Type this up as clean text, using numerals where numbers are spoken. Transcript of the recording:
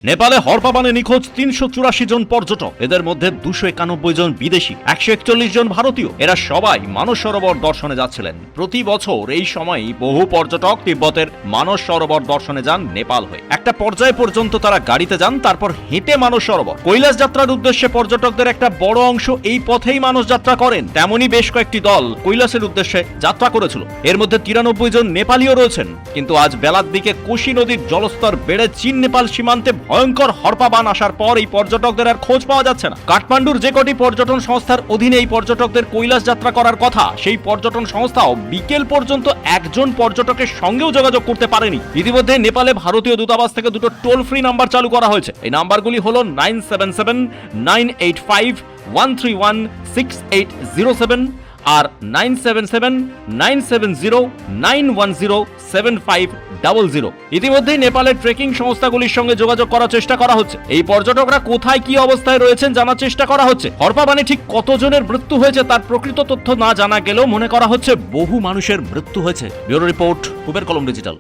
নেপালে হরপাবানে নিখোঁজ ৩৮৪ জন পর্যটক, এদের মধ্যে ২৯১ জন বিদেশি, ১৪১ জন ভারতীয়। এরা সবাই মানস সরোবর দর্শনে যাচ্ছিলেন। প্রতি বছর এই সময়ই বহু পর্যটক তিব্বতের মানস সরোবর দর্শনে যান নেপাল হয়ে। একটা পর্যায় পর্যন্ত তারা গাড়িতে যান, তারপর হেঁটে মানস সরোবর। কৈলাস যাত্রার উদ্দেশ্যে পর্যটকদের একটা বড় অংশ এই পথেই মানস যাত্রা করেন। তেমনই বেশ কয়েকটি দল কৈলাসের উদ্দেশ্যে যাত্রা করেছিল। এর মধ্যে ৯৩ জন নেপালীয় রয়েছেন। কিন্তু আজ বেলার দিকে কোশি নদীর জলস্তর বেড়ে চীন নেপাল সীমান্তে ভয়ঙ্কর হরপাবান আসার পর এই পর্যটকদের আর খোঁজ পাওয়া যাচ্ছে না। কাঠমান্ডুর যে কটি পর্যটন সংস্থার অধীনে এই পর্যটকদের কৈলাস যাত্রা করার কথা, সেই পর্যটন সংস্থাও বিকেল পর্যন্ত একজন পর্যটকের সঙ্গেও যোগাযোগ করতে পারেনি। ইতিমধ্যে নেপালে ভারতীয় দূতাবাস থেকে দুটো টোল ফ্রি নাম্বার চালু করা হয়েছে। এই নাম্বারগুলি হলো 977985131680 আর 977970910750। ইতিমধ্যেই নেপালের ট্রেকিং সংস্থাগুলির সঙ্গে যোগাযোগ করার চেষ্টা করা হচ্ছে। এই পর্যটকরা কোথায় কি অবস্থায় রয়েছেন জানার চেষ্টা করা হচ্ছে। হরপাবানে ঠিক কতজনের মৃত্যু হয়েছে তার প্রকৃত তথ্য না জানা গেলেও মনে করা হচ্ছে বহু মানুষের মৃত্যু হয়েছে। ব্যুরো রিপোর্ট, কুবের কলম ডিজিটাল।